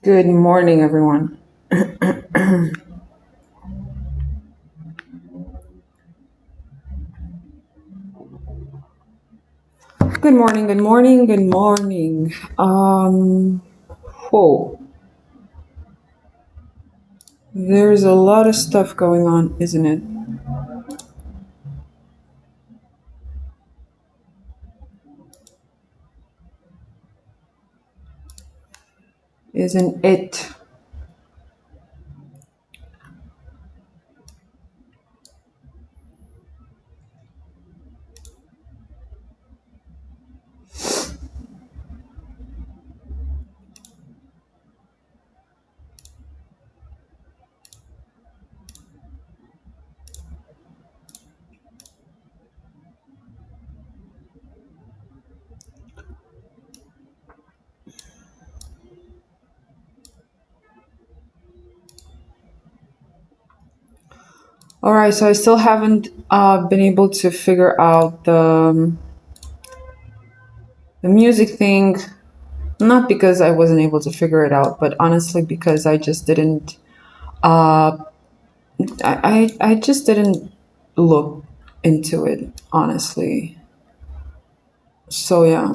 Good morning, everyone. Good morning, good morning, good morning. Whoa. There's a lot of stuff going on, isn't it? Isn't it? All right, so I still haven't been able to figure out the music thing. Not because I wasn't able to figure it out, but honestly because I just didn't. I just didn't look into it, honestly. So yeah,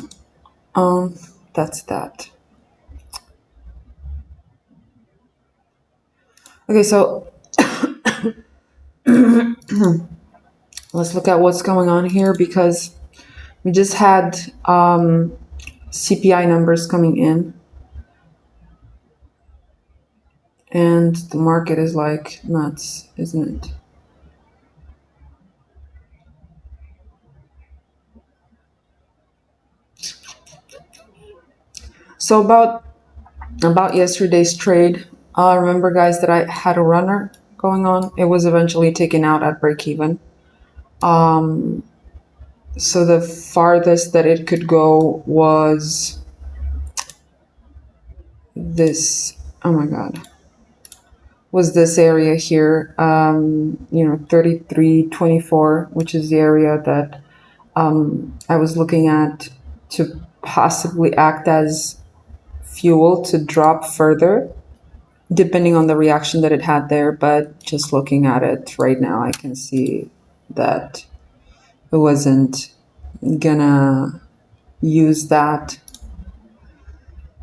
that's that. Okay, so let's look at what's going on here because we just had CPI numbers coming in, and the market is like nuts, isn't it? So about yesterday's trade, remember guys that I had a runner going on. It was eventually taken out at break even. So the farthest that it could go was this. Oh my god. Was this area here, 33.24, which is the area that I was looking at to possibly act as fuel to drop further, depending on the reaction that it had there. But just looking at it right now, I can see that it wasn't gonna use that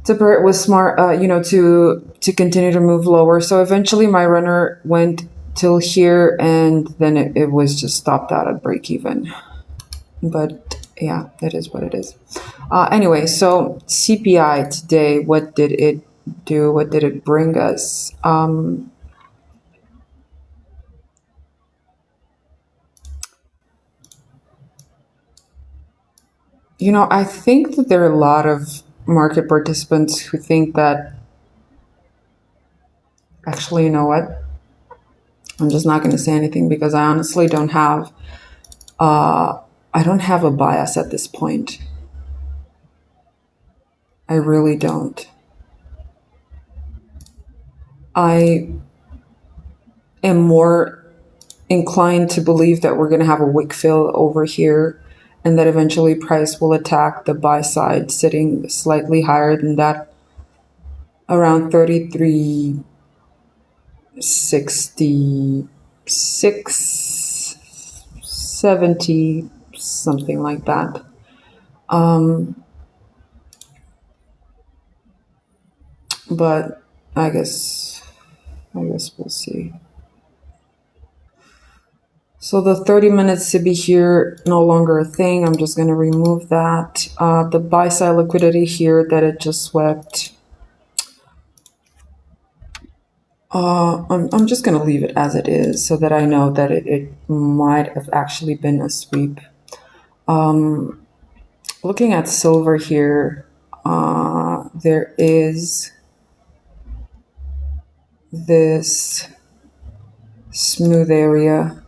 to pair it with smart, to continue to move lower. So eventually my runner went till here, and then it was just stopped out at break even. But yeah, that is what it is. Anyway, so CPI today, what did it do? What did it bring us? I think that there are a lot of market participants who think that, actually, you know what? I'm just not going to say anything because I honestly don't have I don't have a bias at this point. I really don't. I am more inclined to believe that we're going to have a wick fill over here and that eventually price will attack the buy side sitting slightly higher than that, around 33.66, 70, something like that. But I guess we'll see. So the 30 minutes to be here, no longer a thing. I'm just going to remove that. The buy side liquidity here that it just swept. I'm just going to leave it as it is so that I know that it might have actually been a sweep. Looking at silver here, there is this smooth area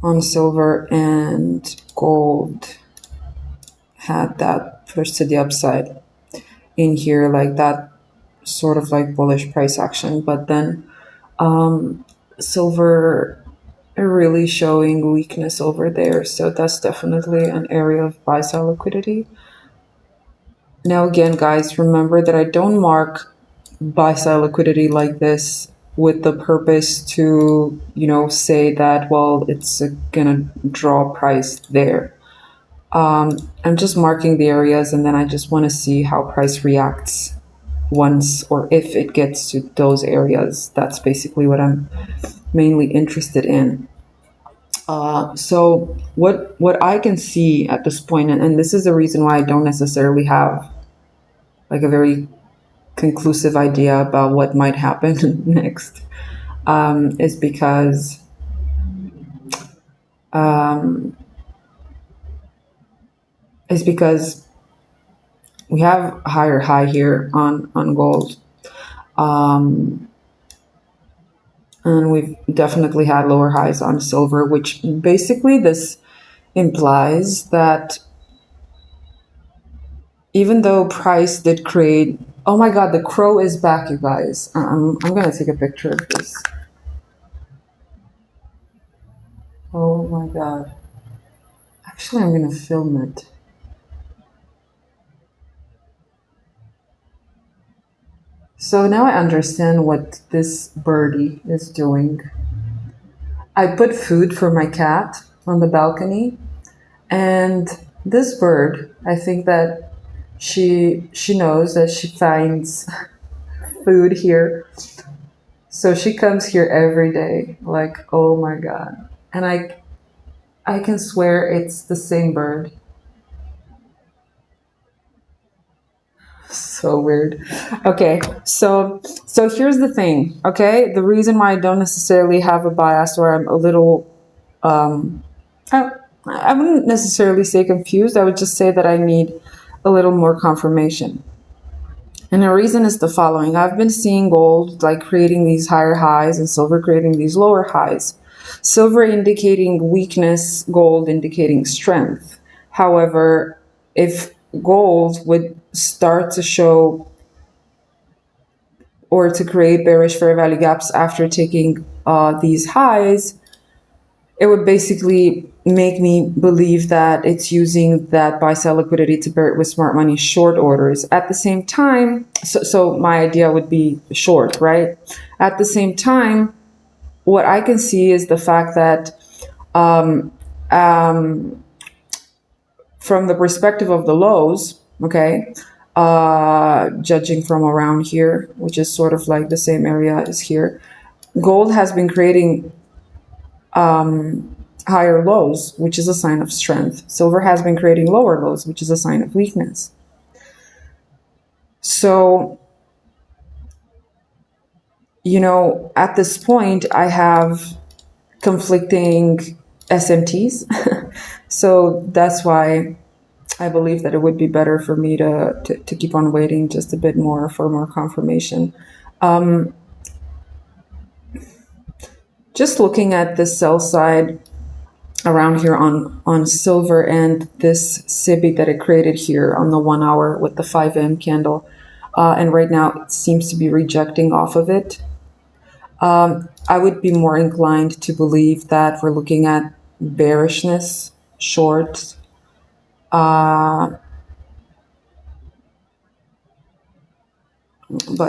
on silver, and gold had that push to the upside in here, like that sort of like bullish price action. But then silver really showing weakness over there, so that's definitely an area of buy sell liquidity. Now again, guys, remember that I don't mark buy side liquidity like this with the purpose to, say that, well, it's gonna draw price there. I'm just marking the areas, and then I just want to see how price reacts once, or if it gets to those areas. That's basically what I'm mainly interested in. So what I can see at this point, and this is the reason why I don't necessarily have like a very conclusive idea about what might happen next, is because um, is because we have a higher high here on gold, and we've definitely had lower highs on silver, which basically this implies that even though price did create, oh my god, the crow is back, you guys. I'm gonna take a picture of this. Oh my god. Actually, I'm gonna film it. So now I understand what this birdie is doing. I put food for my cat on the balcony, and this bird, I think that she knows that she finds food here. So she comes here every day. Like, oh my god. And I can swear it's the same bird. So weird. Okay, so here's the thing. Okay, the reason why I don't necessarily have a bias, or I'm a little, um, I, I wouldn't necessarily say confused. I would just say that I need a little more confirmation. And the reason is the following. I've been seeing gold like creating these higher highs and silver creating these lower highs. Silver indicating weakness, gold indicating strength. However, if gold would start to show or to create bearish fair value gaps after taking these highs, it would basically make me believe that it's using that buy sell liquidity to pair it with smart money short orders. At the same time, so my idea would be short, right? At the same time, what I can see is the fact that um, um, from the perspective of the lows, okay, judging from around here, which is sort of like the same area as here, gold has been creating higher lows, which is a sign of strength. Silver has been creating lower lows, which is a sign of weakness. So, at this point, I have conflicting SMTs. So that's why I believe that it would be better for me to keep on waiting just a bit more for more confirmation. Just looking at the sell side around here on silver and this SIBI that it created here on the 1 hour with the 5M candle. And right now it seems to be rejecting off of it. I would be more inclined to believe that we're looking at bearishness, short. But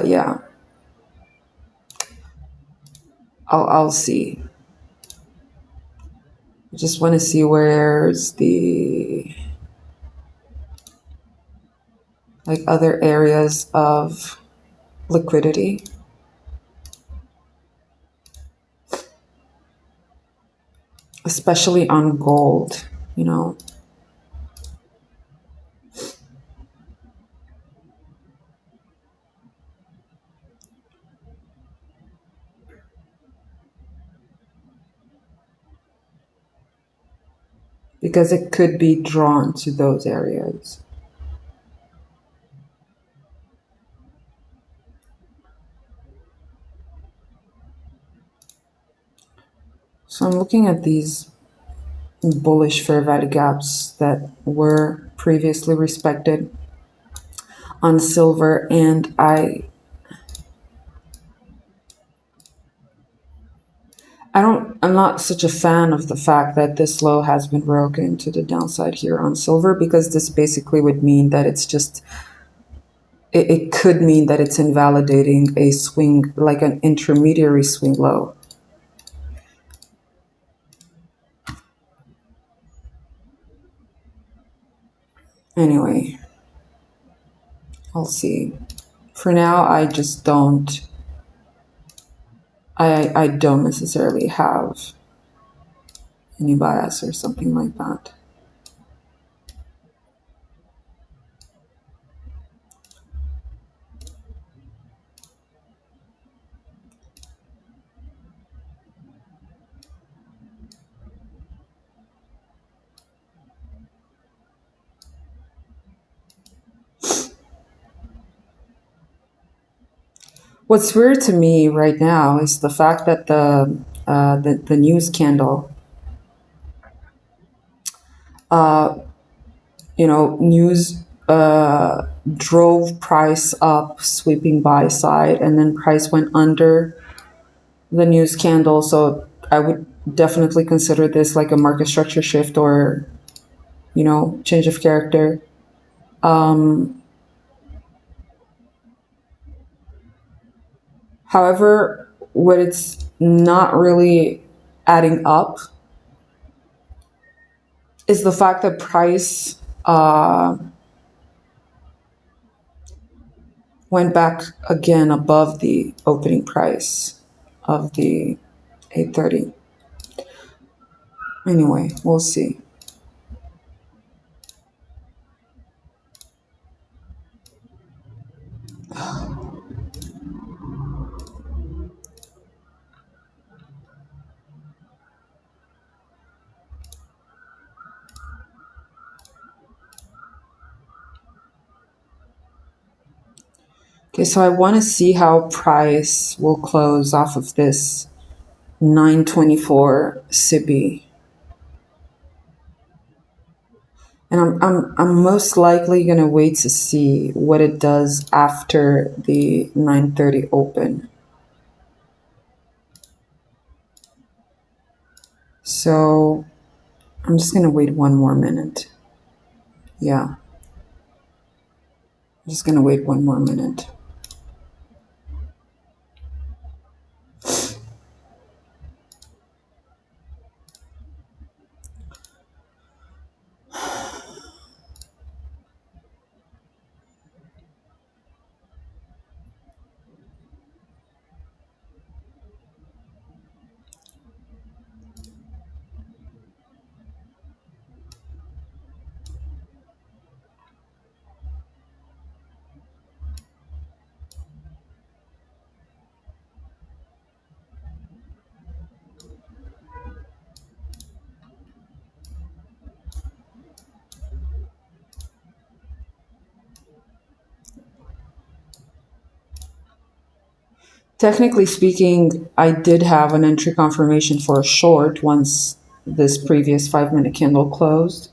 yeah, I'll see. I just want to see where's the like other areas of liquidity. Especially on gold, because it could be drawn to those areas. So I'm looking at these bullish fair value gaps that were previously respected on silver, and I'm not such a fan of the fact that this low has been broken to the downside here on silver, because this basically would mean that it's just it could mean that it's invalidating a swing, like an intermediary swing low. Anyway, I'll see. For now, I just don't, I don't necessarily have any bias or something like that. What's weird to me right now is the fact that the news candle, news drove price up, sweeping buy side, and then price went under the news candle. So I would definitely consider this like a market structure shift or, change of character. However, what it's not really adding up is the fact that price went back again above the opening price of the 830. Anyway, we'll see. Okay, so I want to see how price will close off of this 924 CPI. And I'm most likely going to wait to see what it does after the 930 open. So I'm just going to wait one more minute. Yeah. I'm just going to wait one more minute. Technically speaking, I did have an entry confirmation for a short once this previous 5-minute candle closed.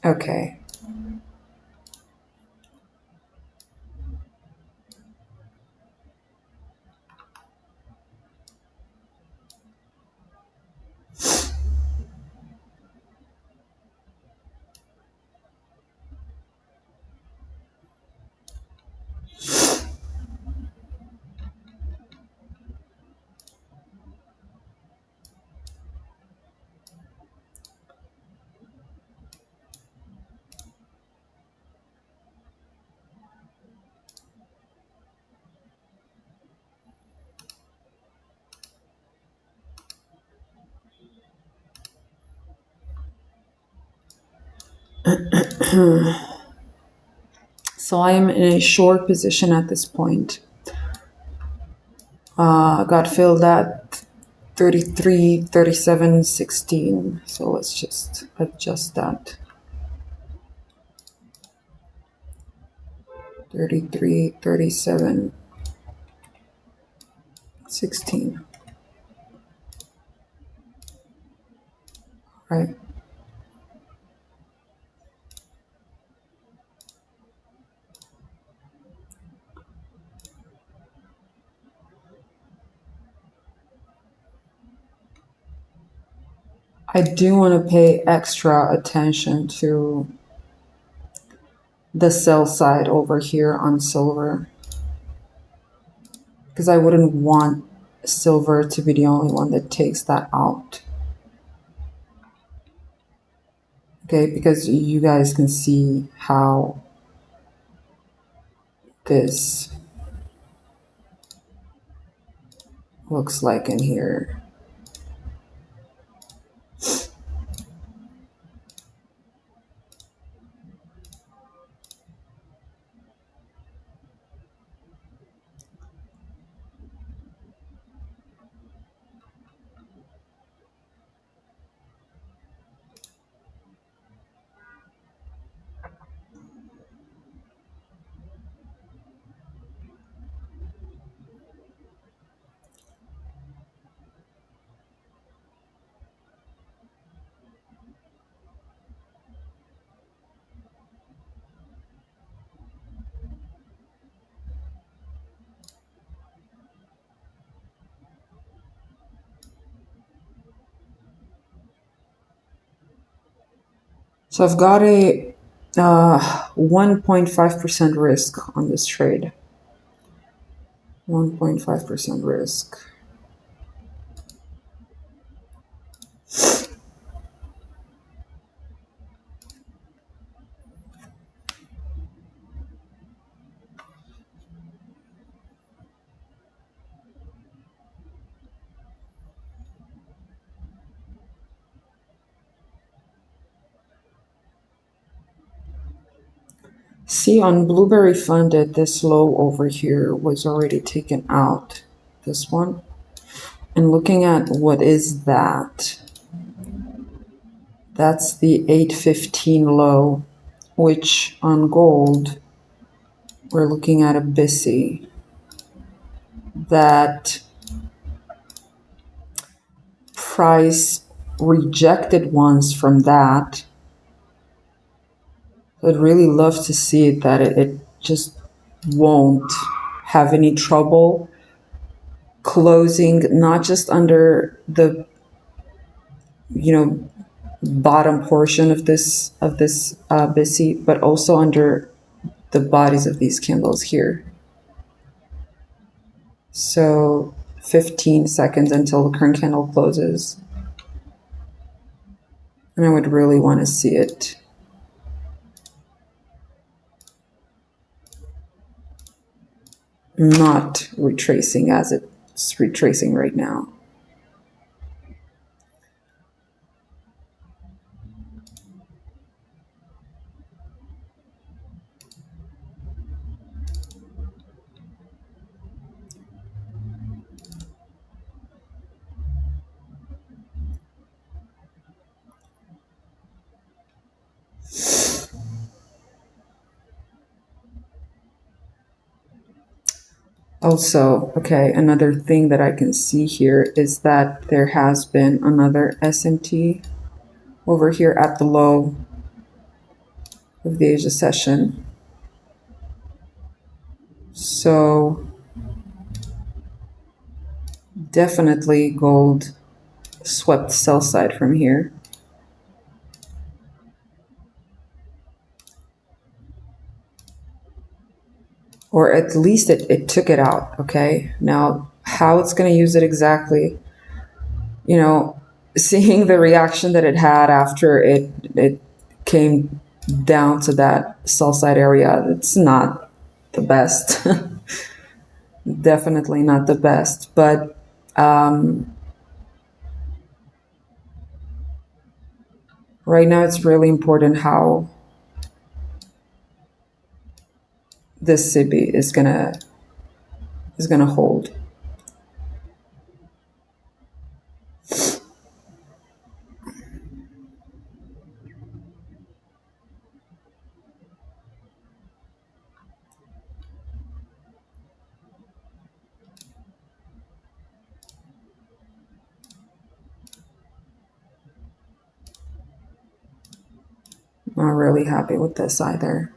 Okay. So I am in a short position at this point. Got filled at 33, 37, 16. So let's just adjust that. 33, 37, 16. Right. I do want to pay extra attention to the sell side over here on silver, because I wouldn't want silver to be the only one that takes that out. Okay, because you guys can see how this looks like in here. So I've got a 1.5% risk on this trade. 1.5% risk. See, on Blueberry Funded, this low over here was already taken out. This one. And looking at what is that? That's the 815 low, which on gold, we're looking at a BISI that price rejected once from that. I'd really love to see it that it just won't have any trouble closing, not just under the bottom portion of this BISI, but also under the bodies of these candles here. So 15 seconds until the current candle closes. And I would really want to see it not retracing as it's retracing right now. Also, okay, another thing that I can see here is that there has been another SMT over here at the low of the Asia session. So definitely gold swept sell side from here. Or at least it took it out, okay? Now, how it's going to use it exactly, seeing the reaction that it had after it came down to that sell side area, it's not the best. Definitely not the best. But right now it's really important how this CB is gonna hold. Not really happy with this either.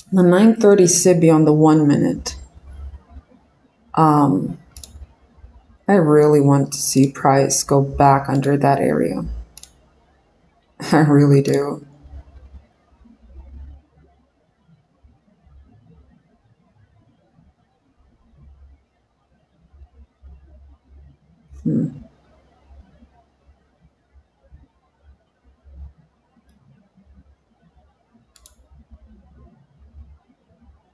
The 930 SIBI on the 1 minute. I really want to see price go back under that area. I really do.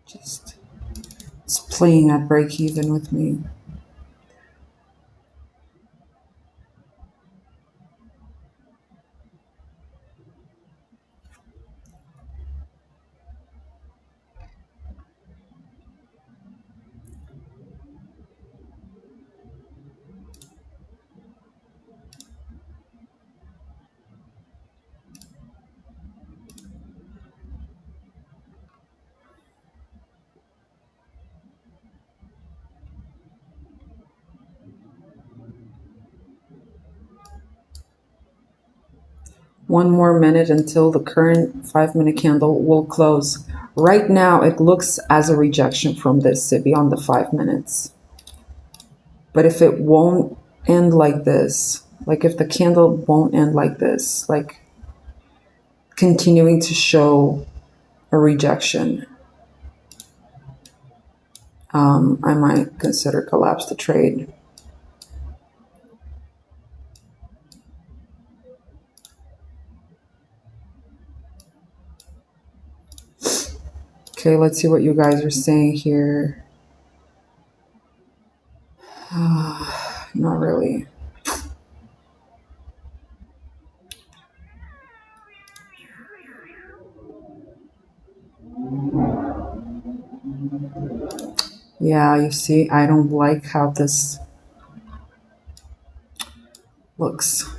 Just, it's playing at break even with me. One more minute until the current 5-minute candle will close. Right now, it looks as a rejection from this SIBI on the 5 minutes. But if it won't end like this, like if the candle won't end like this, like continuing to show a rejection, I might consider collapse the trade. Okay, let's see what you guys are saying here. Not really. Yeah, you see, I don't like how this looks.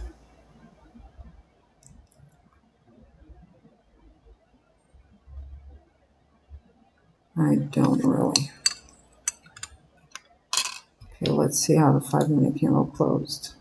I don't really. Okay, let's see how the 5-minute candle closed.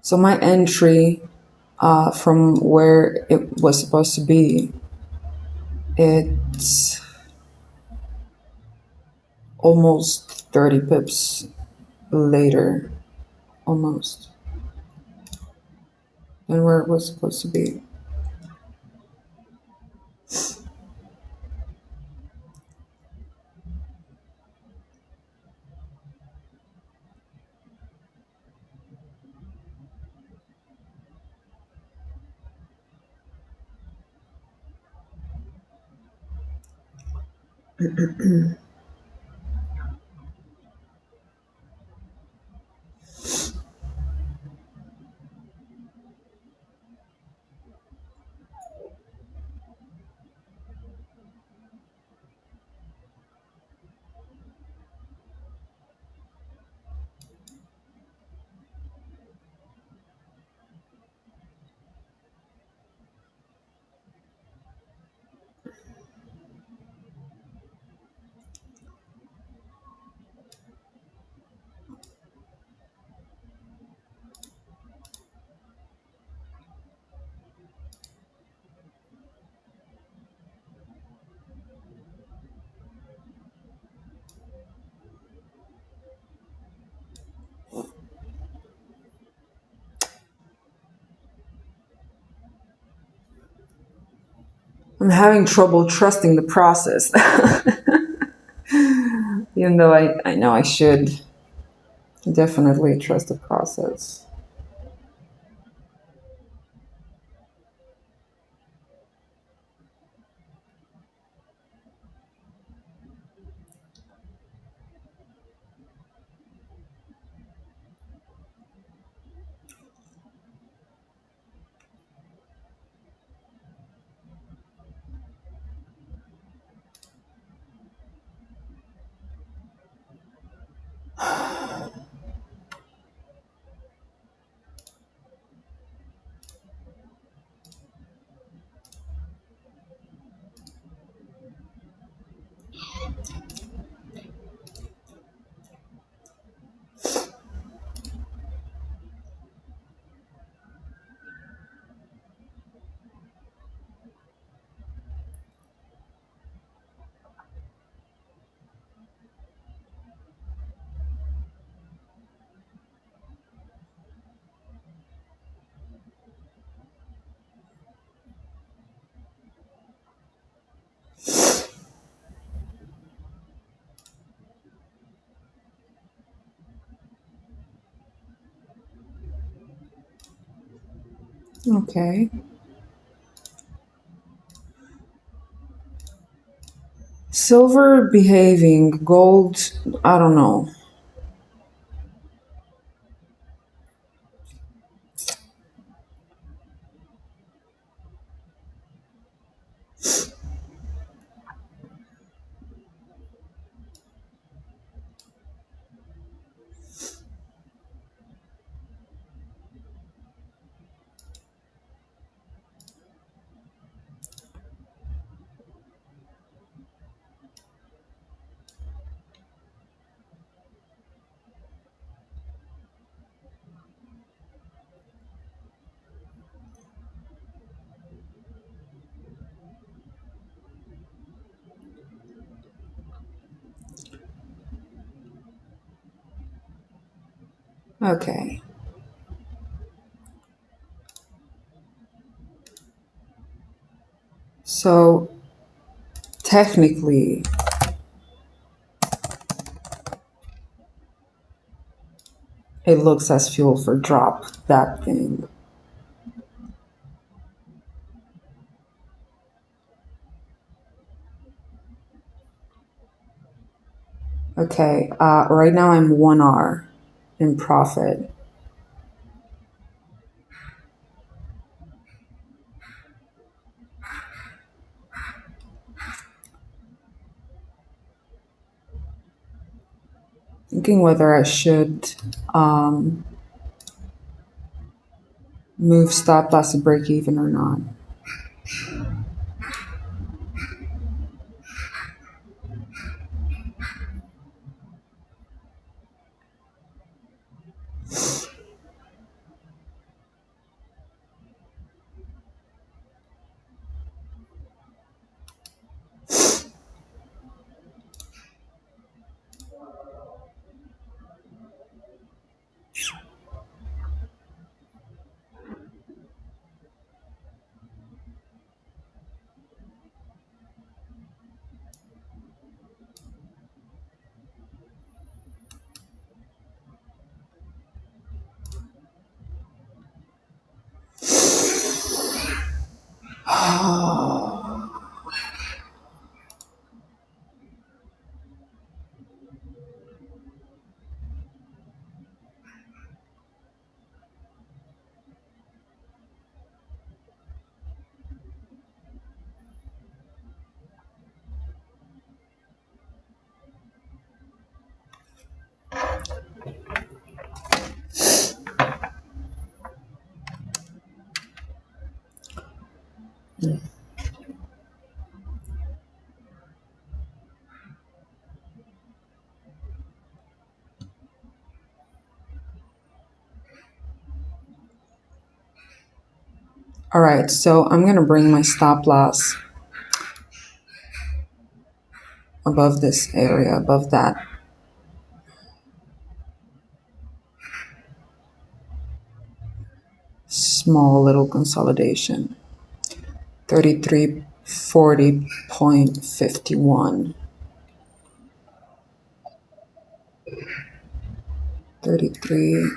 So my entry from where it was supposed to be, it's almost 30 pips later, almost, than where it was supposed to be. I'm having trouble trusting the process, even though I know I should definitely trust the process. Okay. Silver behaving, gold, I don't know. Okay. So technically, it looks as fuel for drop, that thing. Okay, right now I'm 1R in profit. Thinking whether I should um, move stop loss to break even or not. All right, so I'm gonna bring my stop loss above this area, above that small little consolidation. 33 40.51. 33,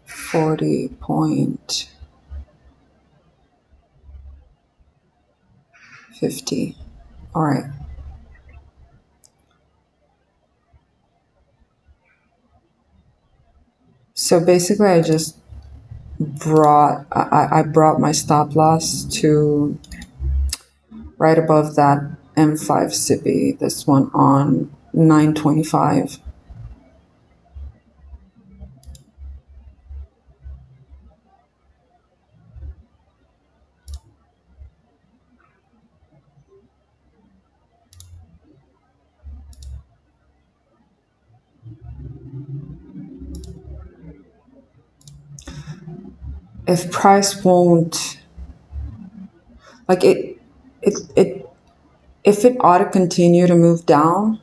40.50. All right. So basically I just I brought my stop loss to right above that M5 SIBI, this one on 925. If price won't, like it if it ought to continue to move down,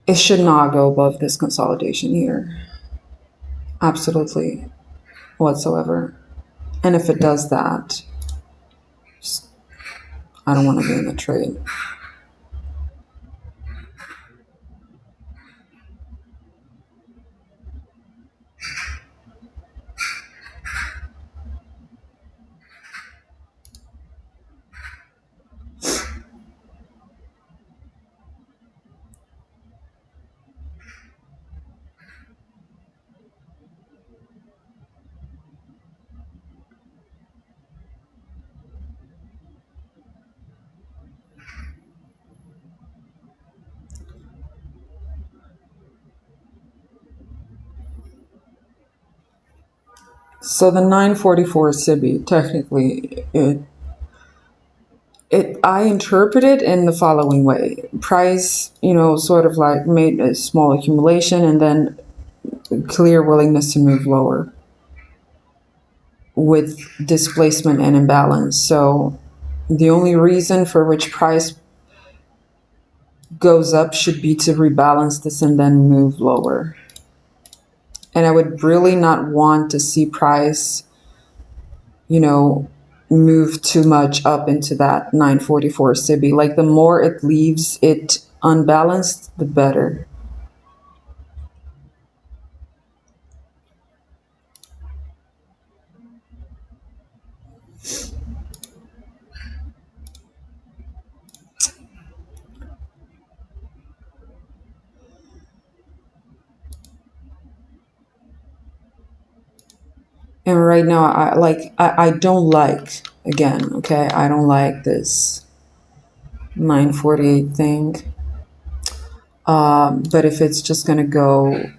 it should not go above this consolidation here. Absolutely whatsoever. And if it does that, I don't want to be in the trade. So the 944 SIBI, technically, I interpret it in the following way. Price, sort of like made a small accumulation and then clear willingness to move lower with displacement and imbalance. So the only reason for which price goes up should be to rebalance this and then move lower. And I would really not want to see price, move too much up into that 944 SIBI. Like the more it leaves it unbalanced, the better. And right now, I don't like, again, okay, I don't like this 948 thing. But if it's just gonna go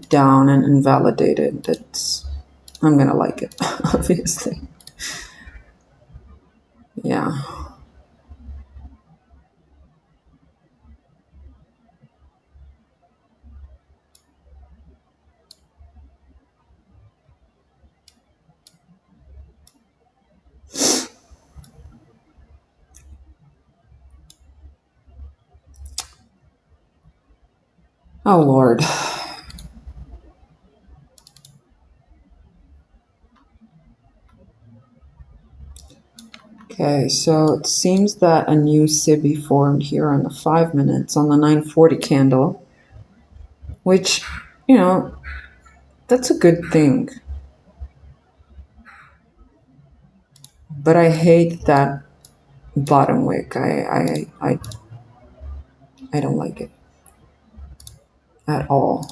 down and invalidate it, I'm gonna like it, obviously. Yeah. Oh Lord. Okay, so it seems that a new SIBI formed here on the 5 minutes on the 940 candle, which, that's a good thing. But I hate that bottom wick. I don't like it at all.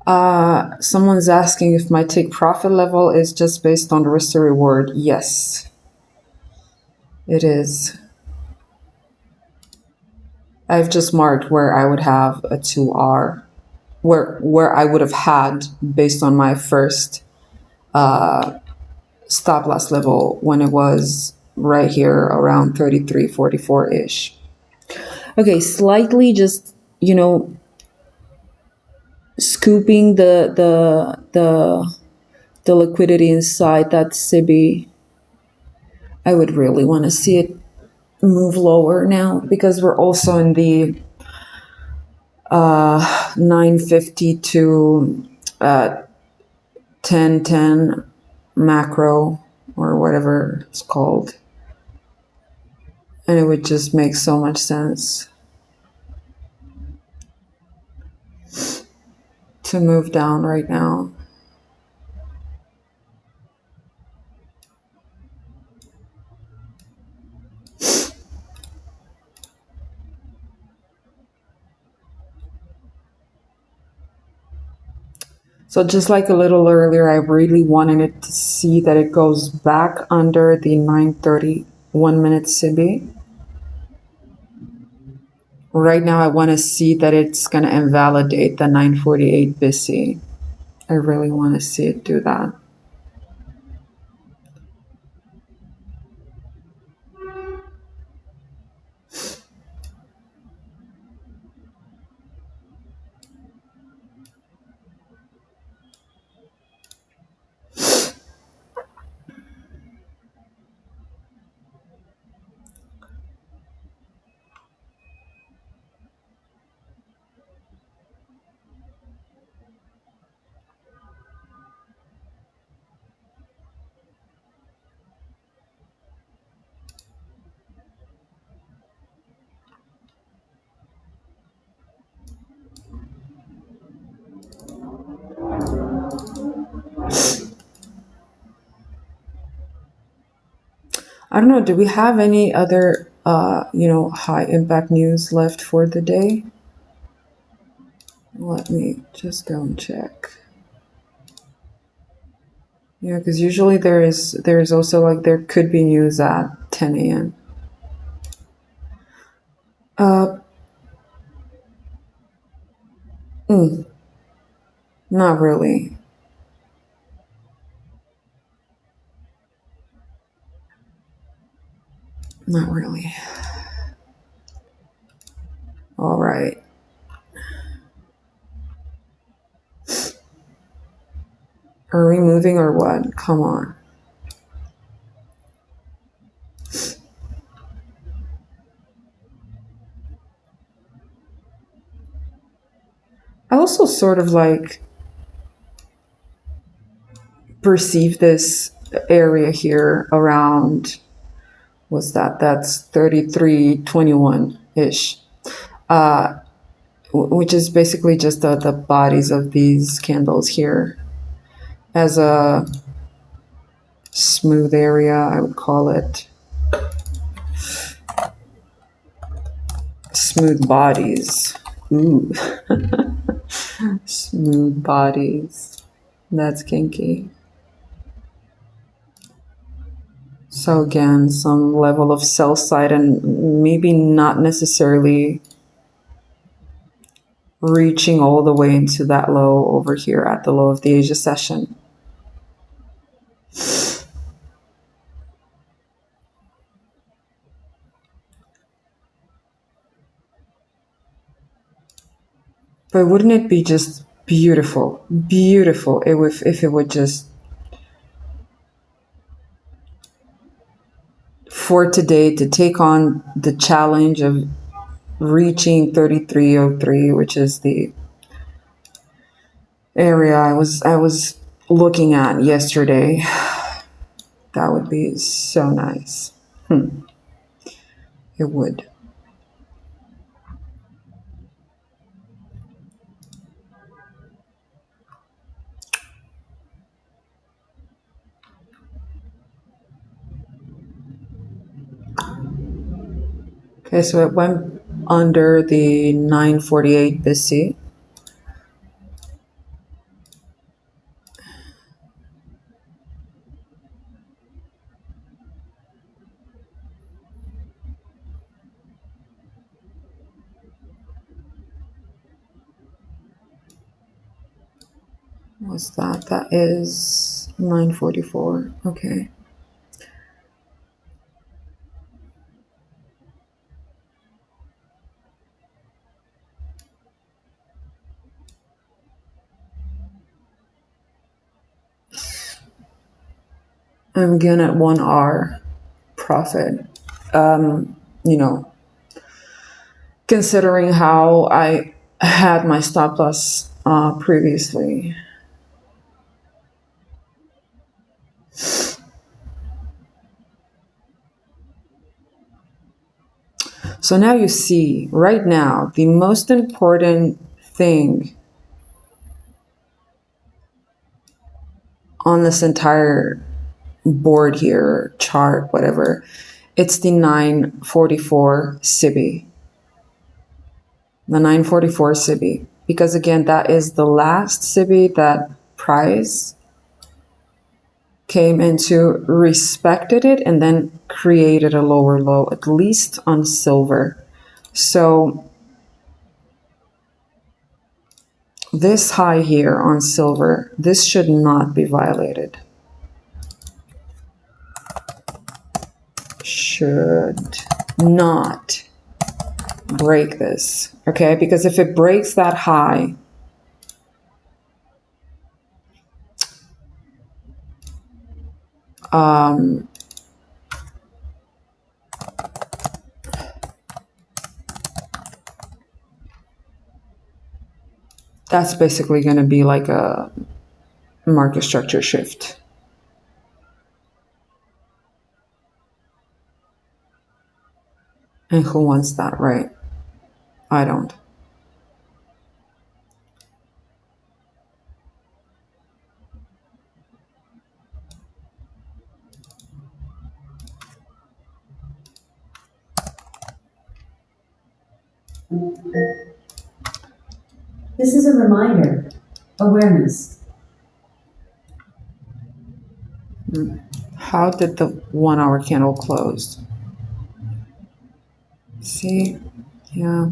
Someone's asking if my take profit level is just based on risk to reward. Yes, it is. I've just marked where I would have a 2R, where I would have had based on my first stop loss level when it was right here around 33.44-ish. Okay, slightly just, scooping the liquidity inside that CB. I would really want to see it move lower now because we're also in the 950 to 1010 macro or whatever it's called. And it would just make so much sense to move down right now. So just like a little earlier, I really wanted it to see that it goes back under the 930 1-minute CB. Right now, I want to see that it's going to invalidate the 948 BC. I really want to see it do that. I don't know, do we have any other, high impact news left for the day? Let me just go and check. Yeah, because usually there's also like there could be news at 10 a.m. Not really. Not really. All right. Are we moving or what? Come on. I also sort of like perceive this area here around, what's that? That's 33.21-ish, which is basically just the bodies of these candles here as a smooth area, I would call it. Smooth bodies. Ooh. Smooth bodies. That's kinky. So again, some level of sell side and maybe not necessarily reaching all the way into that low over here at the low of the Asia session. But wouldn't it be just beautiful, beautiful if it would just, for today, to take on the challenge of reaching 3303, which is the area I was looking at yesterday. That would be so nice. It would. Okay, so it went under the 948 BC. What's that? That is 944. Okay. I'm again at 1R profit. You know, considering how I had my stop loss previously. So now you see, right now, the most important thing on this entire board here, chart, whatever, it's the 944 SIBI. The 944 SIBI. Because again, that is the last SIBI that price came into, respected it, and then created a lower low, at least on silver. So this high here on silver, this should not be violated. Should not break this, okay? Because if it breaks that high, that's basically going to be like a market structure shift. And who wants that, right? I don't. This is a reminder. Awareness. How did the 1 hour candle close? See? Yeah.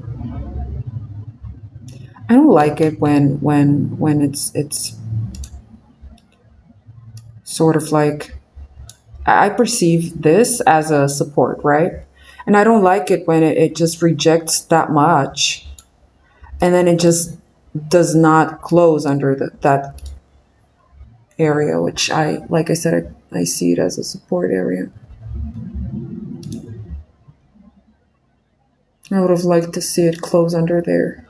I don't like it when it's sort of like, I perceive this as a support, right? And I don't like it when it just rejects that much and then it just does not close under that area, which like I said, I see it as a support area. I would have liked to see it close under there.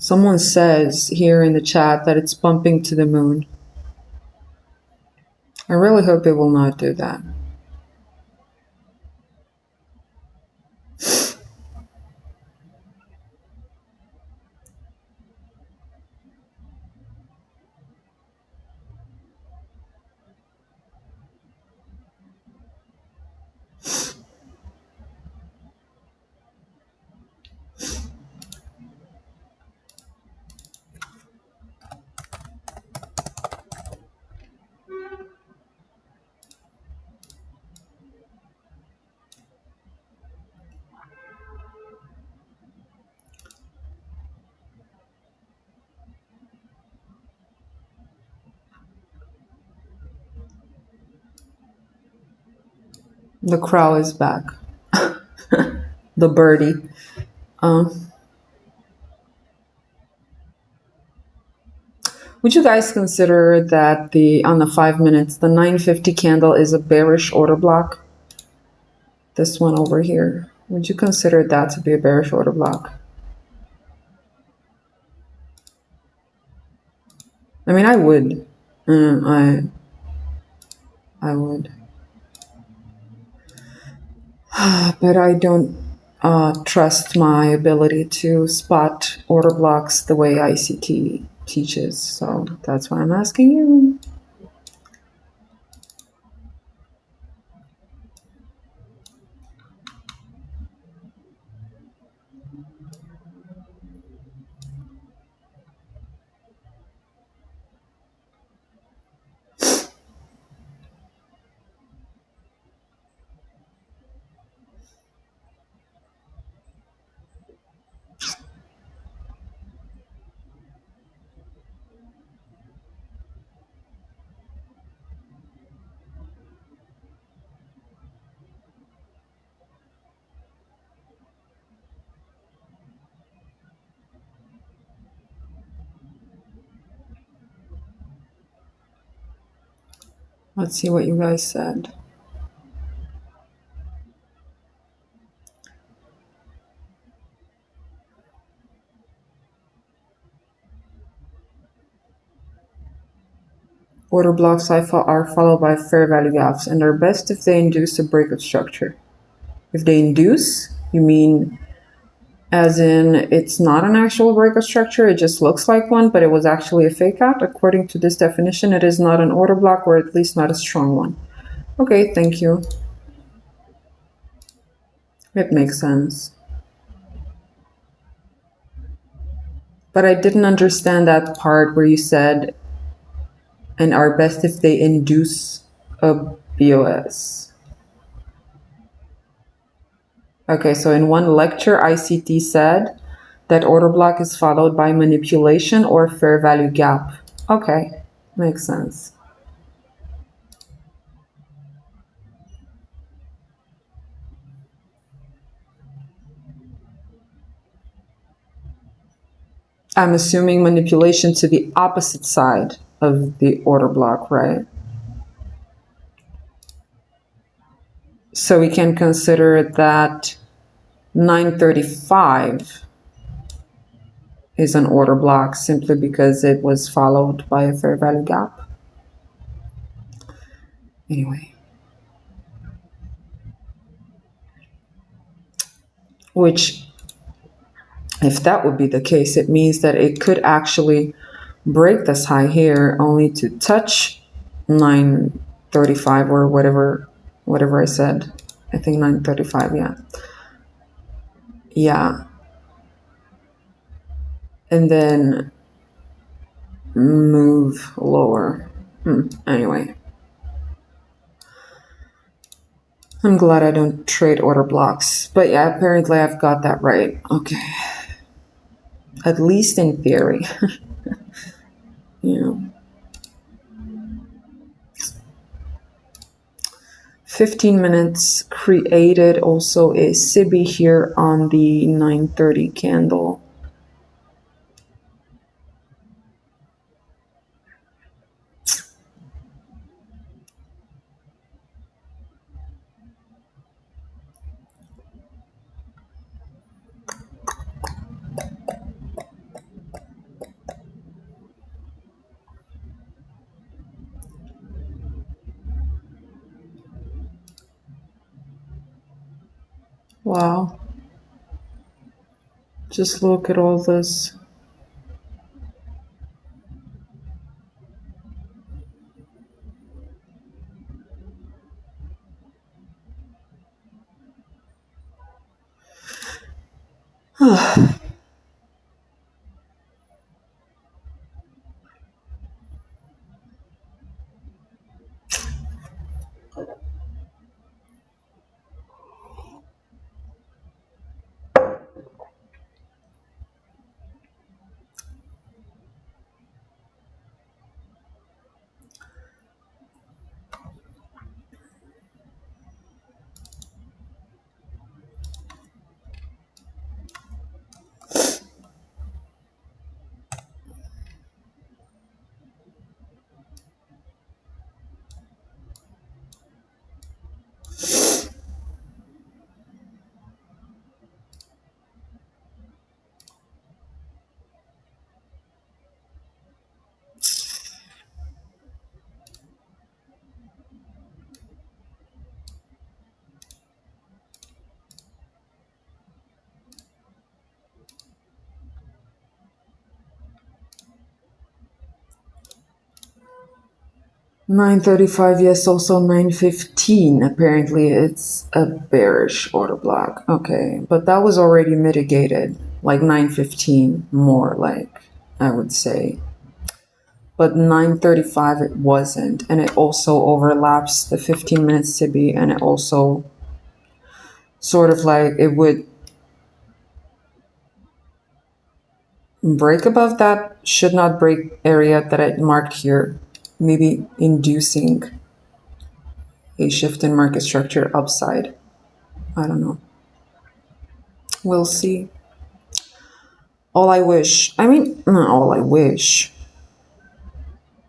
Someone says here in the chat that it's bumping to the moon. I really hope it will not do that. The crow is back. the birdie. Would you guys consider that on the 5 minutes, the 950 candle is a bearish order block? This one over here. Would you consider that to be a bearish order block? I mean, I would. I would. But I don't trust my ability to spot order blocks the way ICT teaches. So that's why I'm asking you. Let's see what you guys said. Order blocks are followed by fair value gaps and are best if they induce a breakout structure. If they induce, you mean as in it's not an actual breakout structure, it just looks like one, but it was actually a fake out? According to this definition, it is not an order block, or at least not a strong one. Okay, thank you. It makes sense. But I didn't understand that part where you said, and are best if they induce a BOS. Okay, so in one lecture, ICT said that order block is followed by manipulation or fair value gap. Okay, makes sense. I'm assuming manipulation to the opposite side of the order block, right? So we can consider that 935 is an order block simply because it was followed by a fair value gap. Anyway. Which, if that would be the case, it means that it could actually break this high here only to touch 935 or whatever I said. I think 935, yeah. Yeah. And then move lower. Anyway. I'm glad I don't trade order blocks. But yeah, apparently I've got that right. Okay. At least in theory. You know. 15 minutes created also a SIBI here on the 930 candle. Wow. Just look at all this. 9:35, yes, also 9:15. Apparently, it's a bearish order block. Okay, but that was already mitigated, like 9:15, more like, I would say. But 9:35, it wasn't, and it also overlaps the 15 minutes TIBI, and it also sort of like it would break above that should not break area that I marked here, maybe inducing a shift in market structure upside. I don't know. We'll see. All I wish, I mean, not all I wish.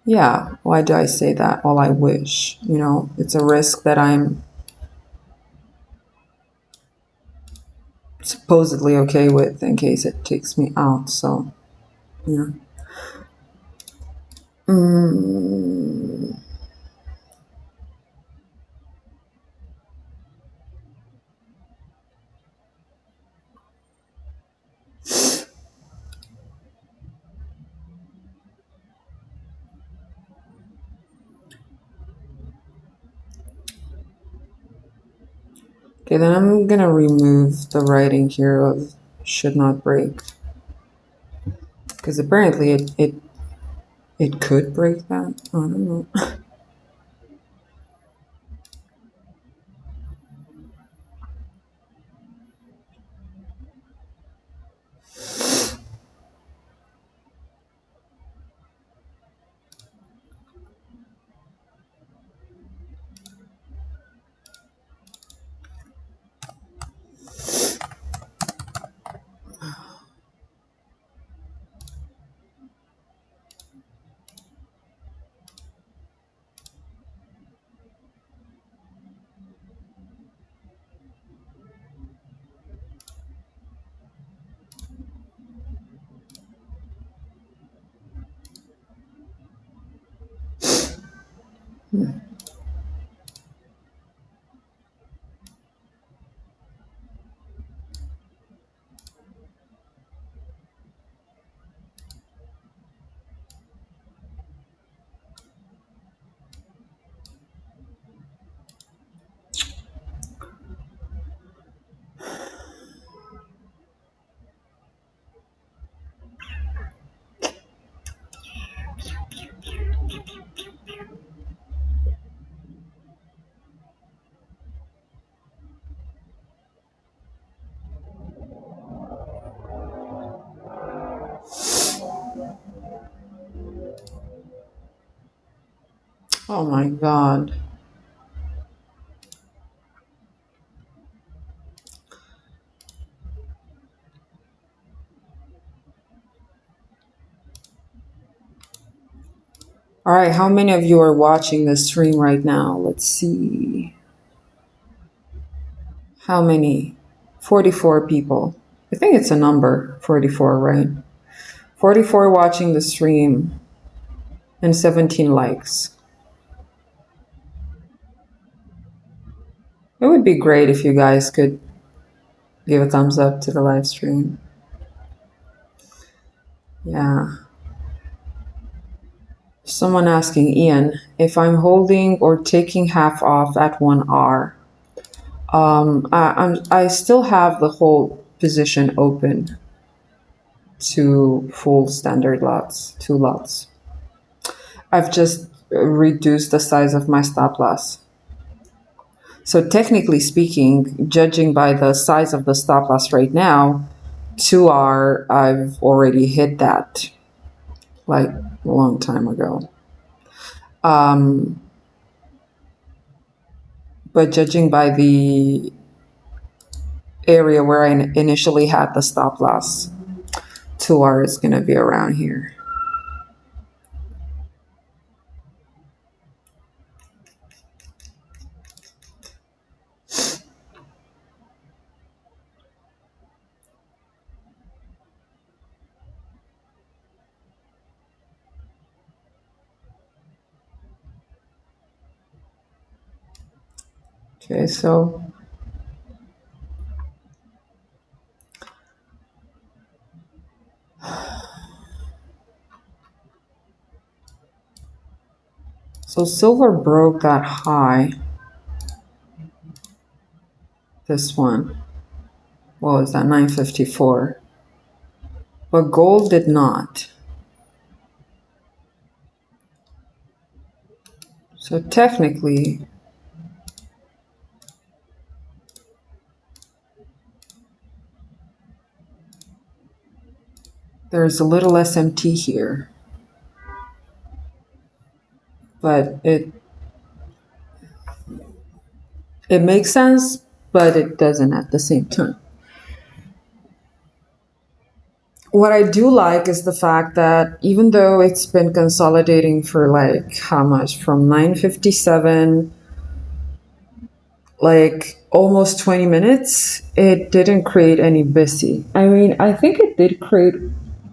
Yeah, why do I say that? All I wish. You know, it's a risk that I'm supposedly okay with in case it takes me out. So, yeah. Okay, then I'm gonna remove the writing here of should not break. Because apparently it could break that. I don't know. Oh my god. All right, how many of you are watching the stream right now? Let's see. How many? 44 people. I think it's a number, 44, right? 44 watching the stream and 17 likes. It would be great if you guys could give a thumbs up to the live stream. Yeah. Someone asking, Ian, if I'm holding or taking half off at 1R, I still have the whole position open to full standard lots, 2 lots. I've just reduced the size of my stop loss. So technically speaking, judging by the size of the stop loss right now, 2R, I've already hit that like a long time ago. But judging by the area where I initially had the stop loss, 2R is going to be around here. Okay, so So silver broke that high. This one. What was that? 954. But gold did not. So technically, there's a little SMT here. But it makes sense, but it doesn't at the same time. What I do like is the fact that even though it's been consolidating for like how much? From 957, like almost 20 minutes, it didn't create any BISI. I mean, I think it did create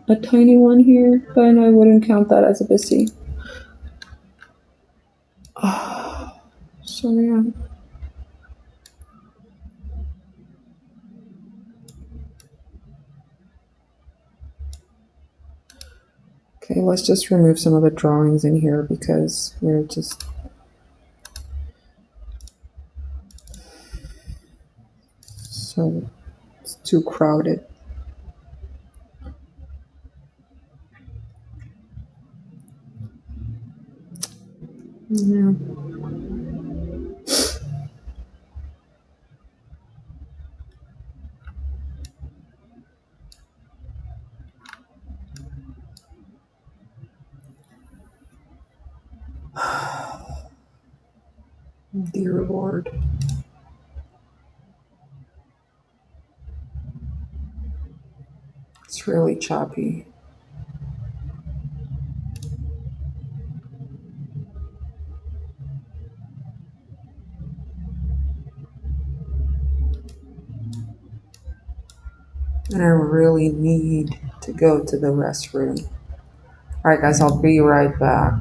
a tiny one here, but I wouldn't count that as a BISI. So yeah. Okay, let's just remove some of the drawings in here because we're just so it's too crowded. Yeah. Dear Lord. It's really choppy. And I really need to go to the restroom. All right, guys, I'll be right back.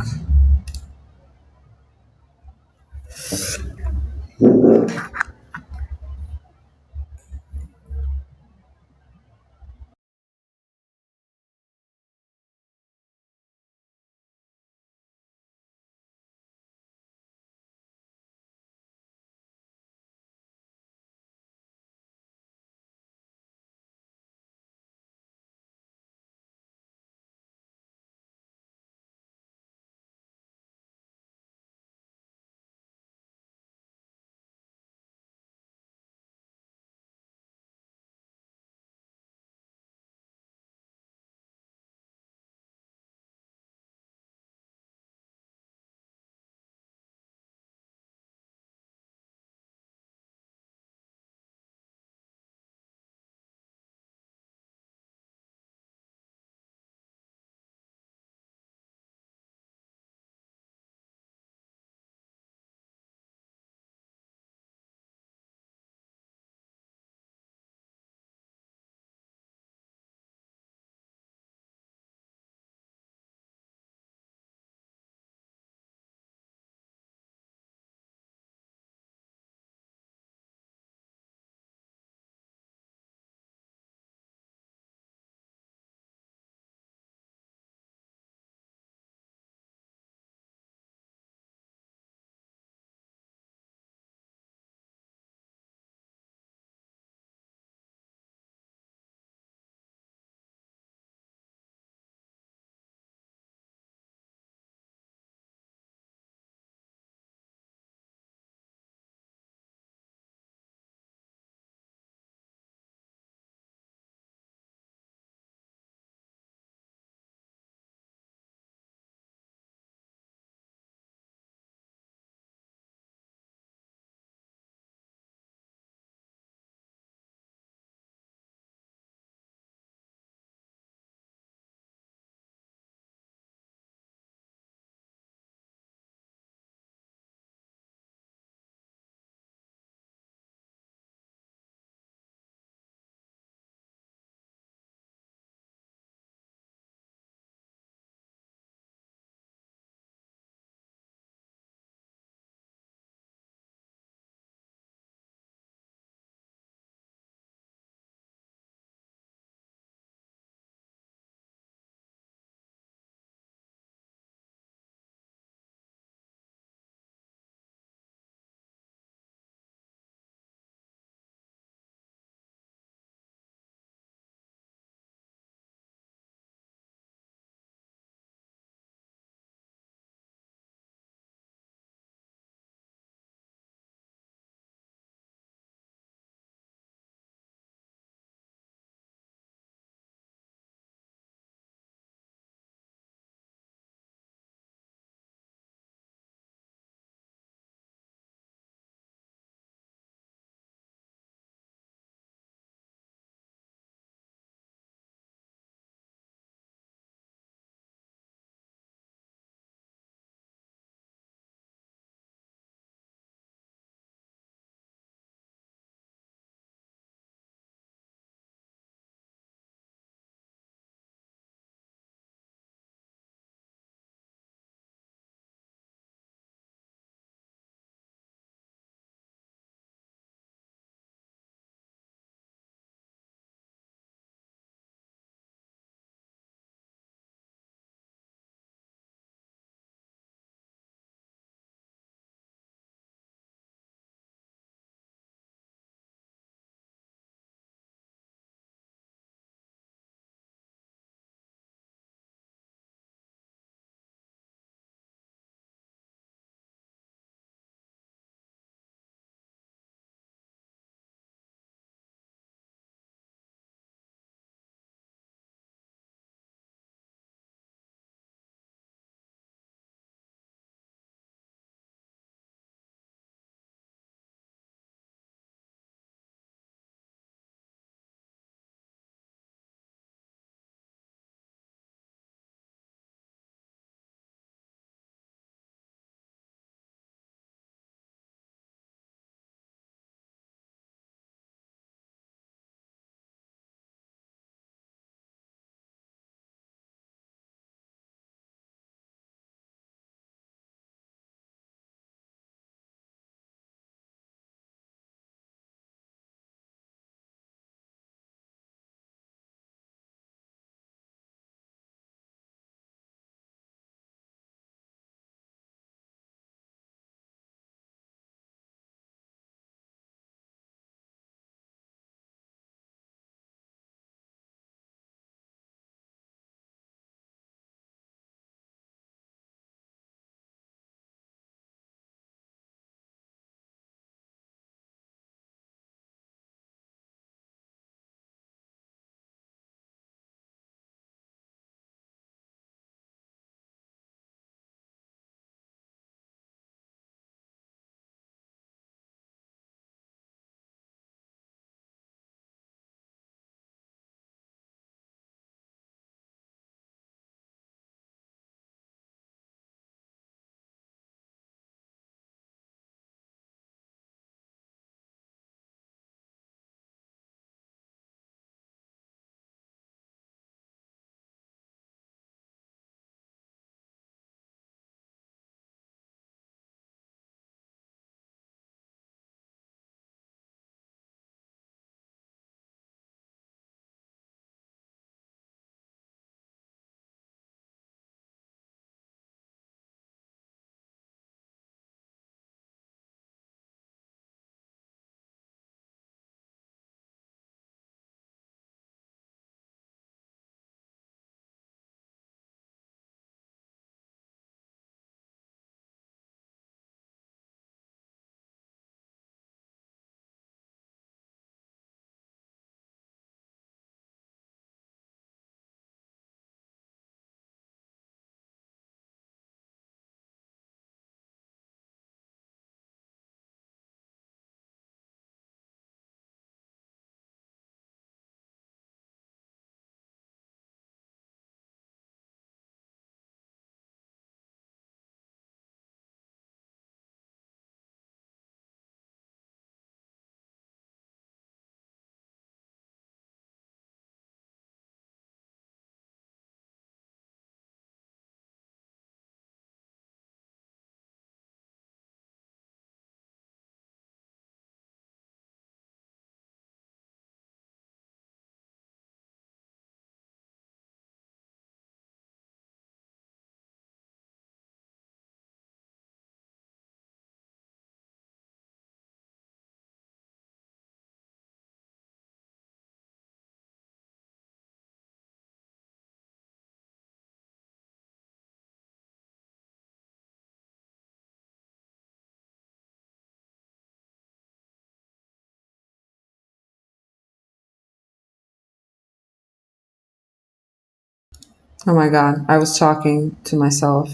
Oh my God, I was talking to myself.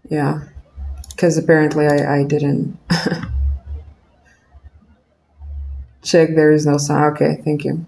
Yeah, because apparently I didn't check. There is no sound. Okay, thank you.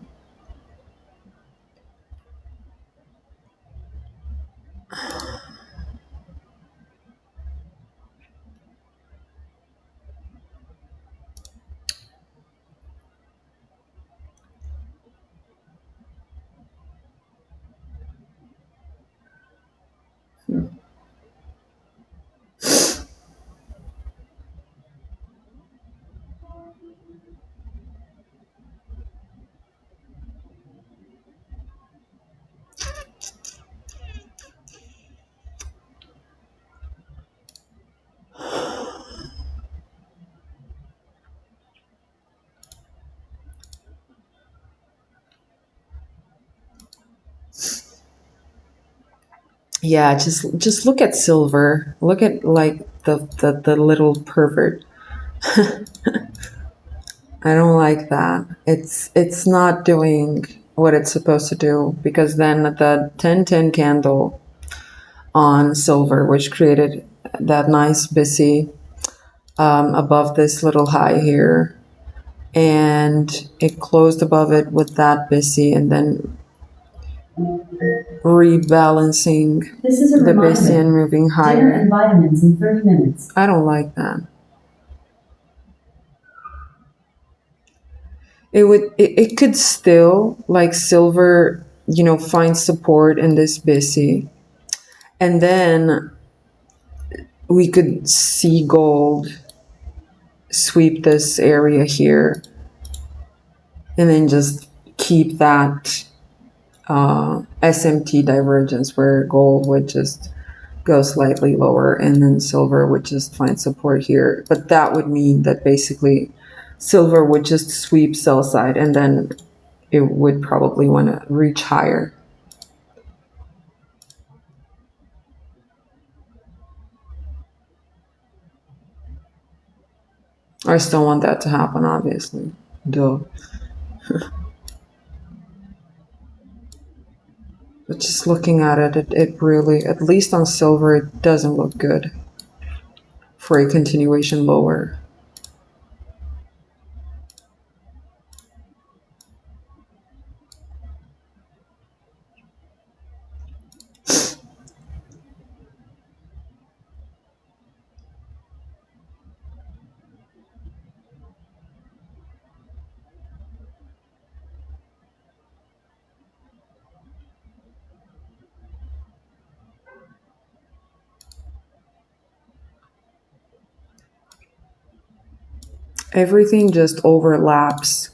Yeah, just look at silver. Look at like the little pervert. I don't like that. It's not doing what it's supposed to do, because then the 1010 candle on silver, which created that nice busy above this little high here, and it closed above it with that busy, and then rebalancing This is a the busy reminder. and moving Dinner higher. and vitamins in 30 minutes. I don't like that. It could still, like silver, find support in this busy, and then we could see gold sweep this area here, and then just keep that SMT divergence where gold would just go slightly lower, and then silver would just find support here. But that would mean that basically silver would just sweep sell side, and then it would probably want to reach higher. I still want that to happen, obviously. Duh. But just looking at it, it really, at least on silver, it doesn't look good for a continuation lower. Everything just overlaps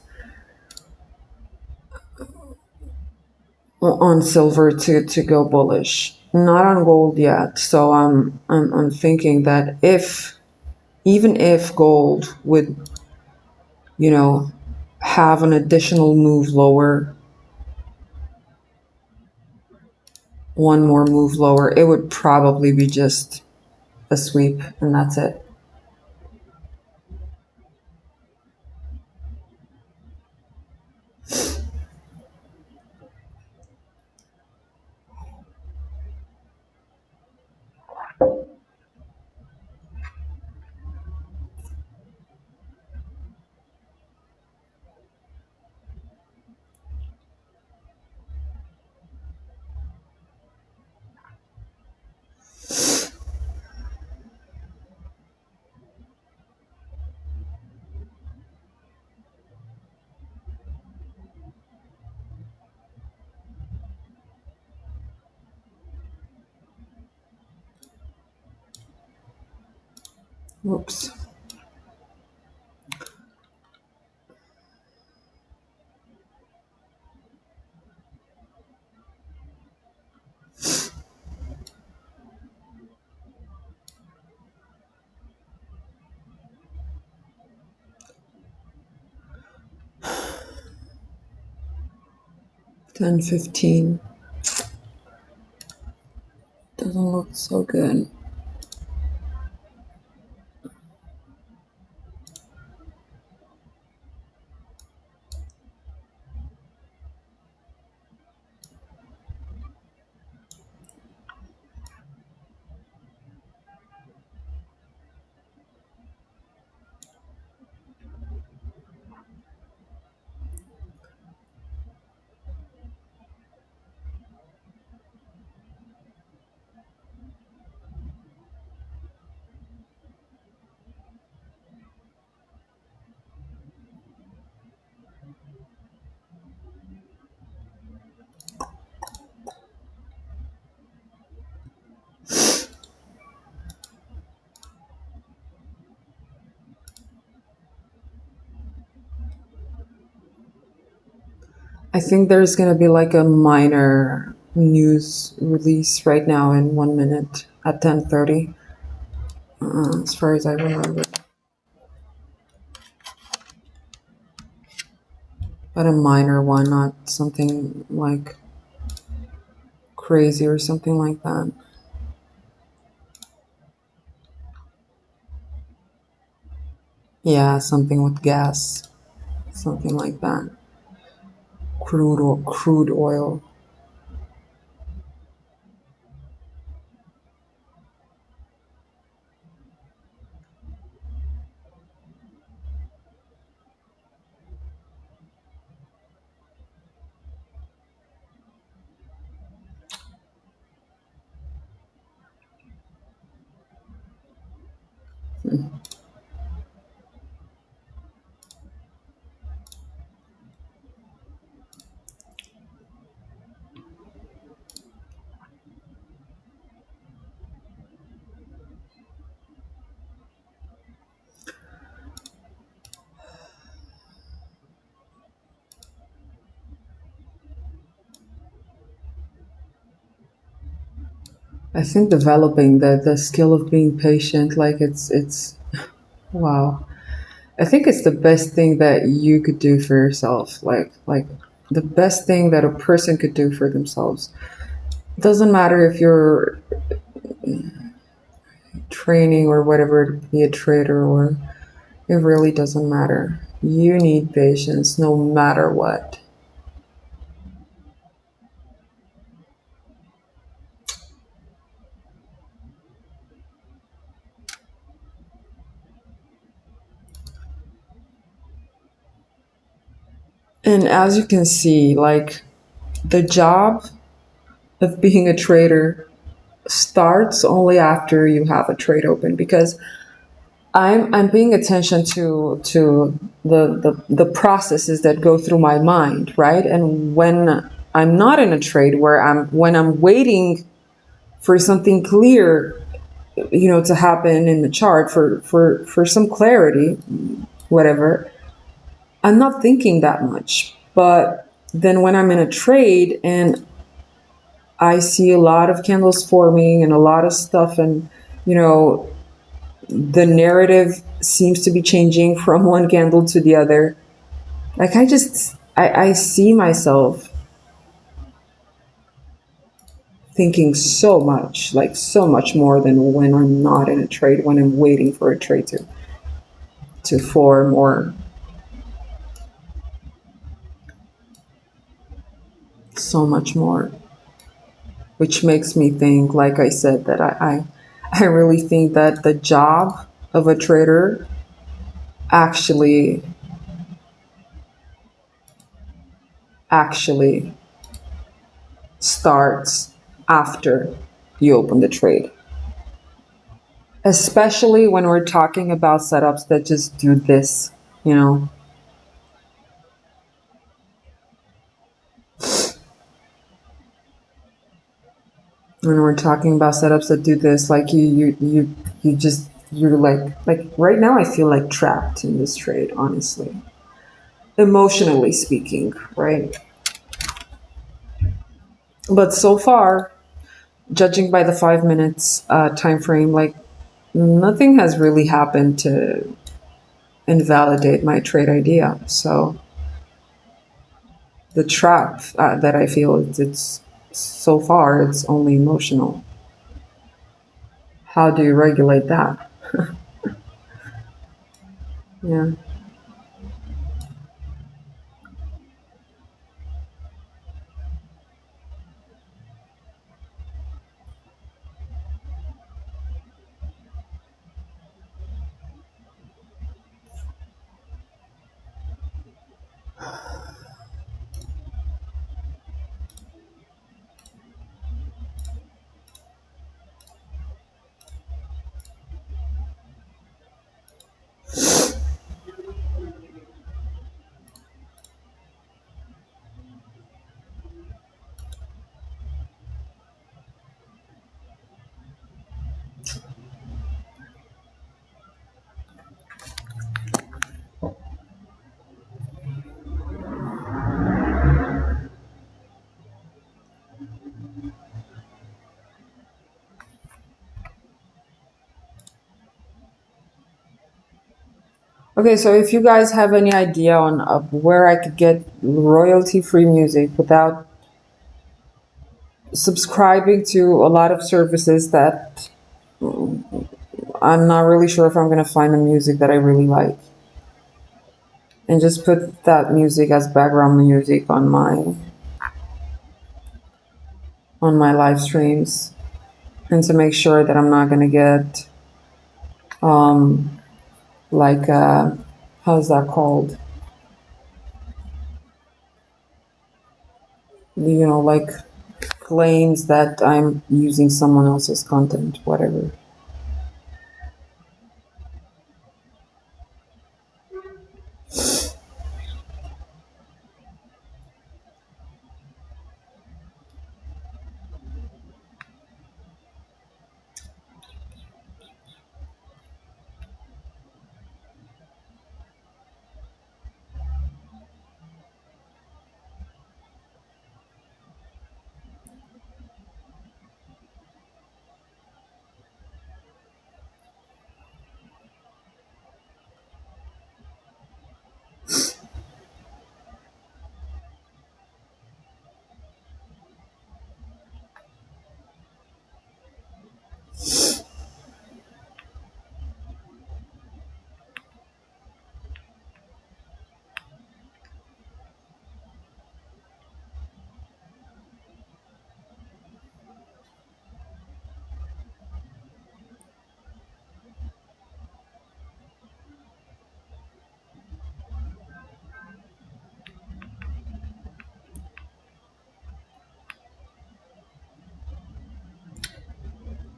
on silver to go bullish. Not on gold yet. So I'm thinking that even if gold would, you know, have an additional move lower, one more move lower, it would probably be just a sweep, and that's it. Whoops. $10.15 doesn't look so good. I think there's going to be like a minor news release right now in 1 minute at 10:30, as far as I remember. But a minor one, not something like crazy or something like that. Yeah, something with gas, something like that. Crude oil. I think developing the skill of being patient, like it's wow. I think it's the best thing that you could do for yourself. Like the best thing that a person could do for themselves. It doesn't matter if you're training or whatever to be a trader, or it really doesn't matter. You need patience no matter what. And as you can see, like the job of being a trader starts only after you have a trade open, because I'm paying attention to the processes that go through my mind, right? And when I'm not in a trade, when I'm waiting for something clear, to happen in the chart, for some clarity, whatever, I'm not thinking that much. But then when I'm in a trade and I see a lot of candles forming and a lot of stuff, and you know the narrative seems to be changing from one candle to the other. Like I see myself thinking so much, like so much more than when I'm not in a trade, when I'm waiting for a trade to form, or so much more, which makes me think, like I said, that I really think that the job of a trader actually actually starts after you open the trade, especially when we're talking about setups that just do this, you know. When we're talking about setups that do this, like you just, you're like right now I feel like trapped in this trade, honestly, emotionally speaking, right? But so far, judging by the 5 minutes time frame, like nothing has really happened to invalidate my trade idea. So the trap that I feel, it's so far it's only emotional. How do you regulate that? Yeah. Okay, so if you guys have any idea on where I could get royalty-free music without subscribing to a lot of services that I'm not really sure if I'm going to find the music that I really like, and just put that music as background music on my live streams, and to make sure that I'm not going to get like how's that called? Like claims that I'm using someone else's content, whatever.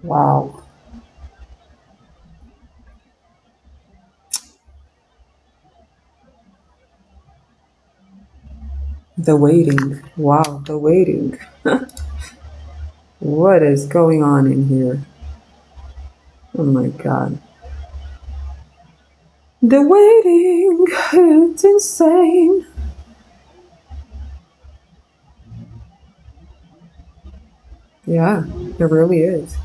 Wow. The waiting. Wow, the waiting. What is going on in here? Oh my god. The waiting. It's insane. Yeah, it really is.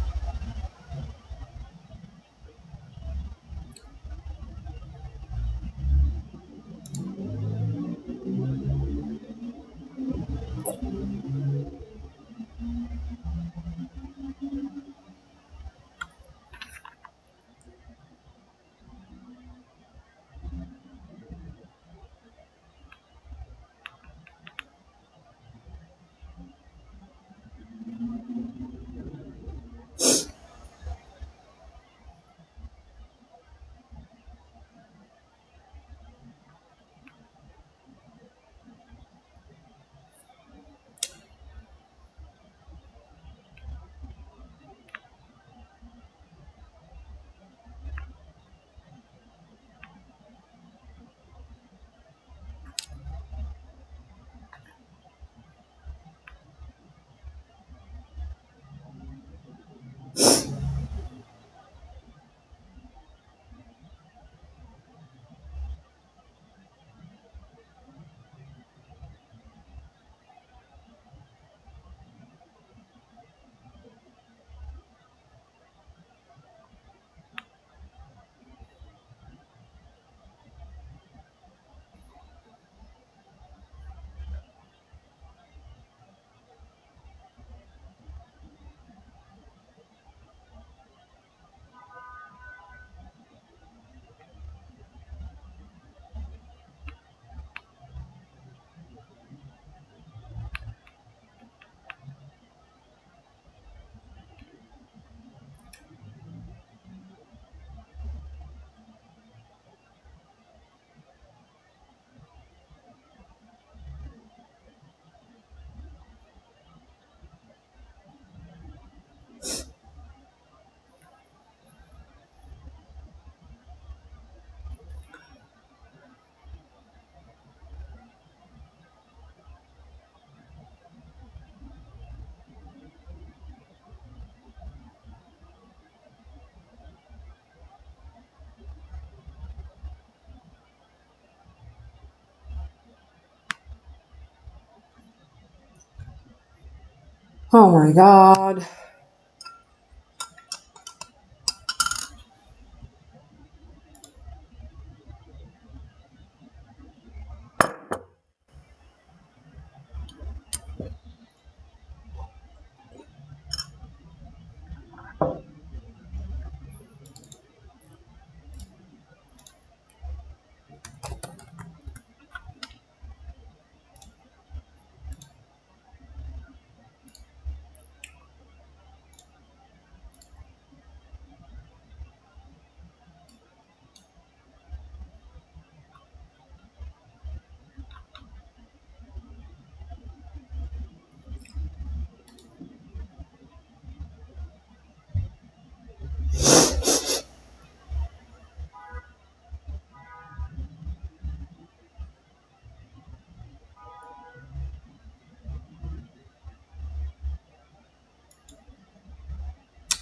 Oh my god.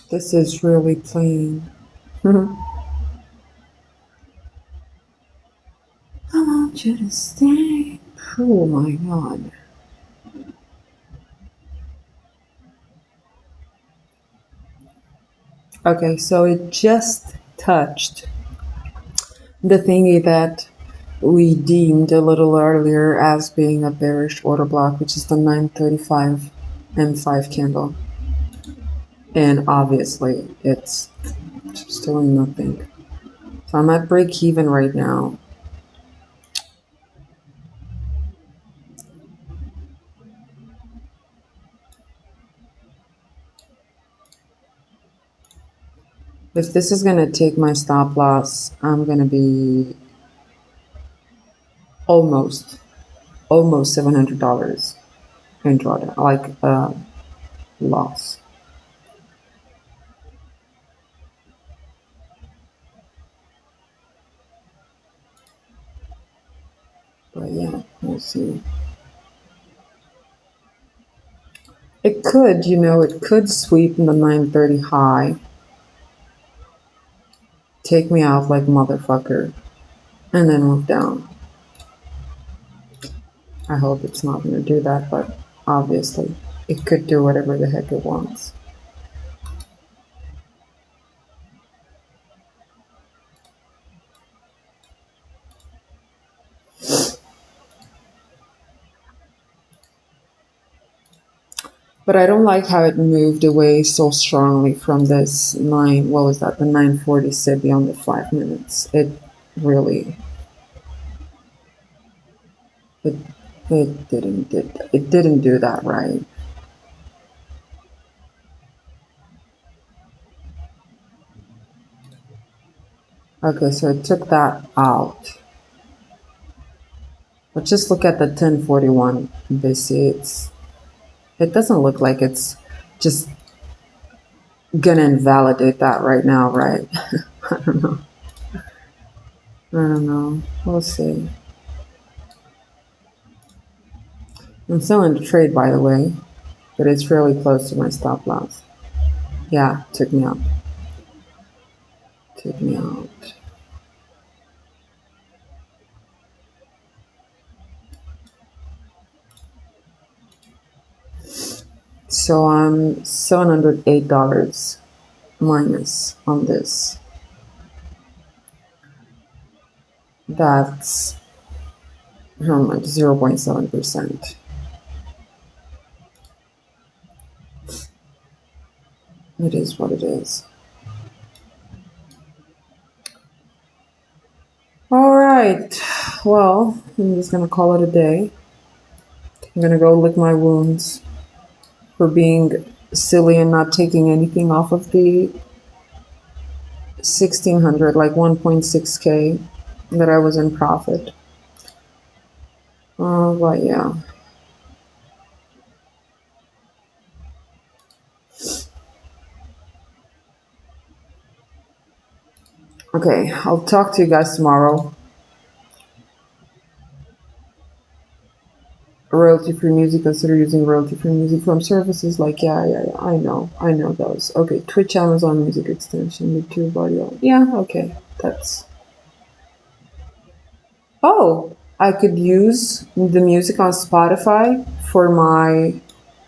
This is really playing. I want you to stay. Oh my god. Okay, so it just touched the thingy that we deemed a little earlier as being a bearish order block, which is the 935 M5 candle. And obviously, it's just doing nothing. So I'm at break even right now. If this is going to take my stop loss, I'm going to be almost $700 in drawdown, like loss. But yeah, we'll see. It could, it could sweep in the 930 high, take me out like motherfucker, and then move down. I hope it's not going to do that, but obviously it could do whatever the heck it wants. But I don't like how it moved away so strongly from this the 940 SIBI on the 5 minutes. It really, it didn't do that right. Okay, so it took that out. But just look at the 1041 BC. It doesn't look like it's just gonna invalidate that right now, right? I don't know. We'll see. I'm still in the trade, by the way, but it's really close to my stop loss. Yeah, took me out. Took me out. So I'm $708 minus on this. That's how much? 0.7%. It is what it is. All right. Well, I'm just going to call it a day. I'm going to go lick my wounds for being silly and not taking anything off of the 1600, like 1.6K that I was in profit. But yeah. Okay, I'll talk to you guys tomorrow. Royalty-free music, consider using royalty-free music from services like, yeah, I know those. Okay, Twitch, Amazon Music Extension, YouTube audio. Yeah, okay, that's... Oh, I could use the music on Spotify for my...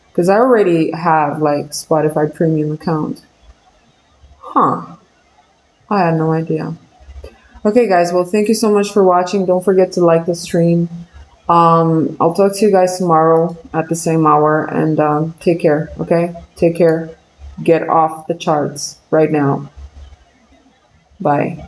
Because I already have, like, Spotify premium account. Huh. I had no idea. Okay, guys, well, thank you so much for watching. Don't forget to like the stream. I'll talk to you guys tomorrow at the same hour, and take care, okay? Take care. Get off the charts right now. Bye.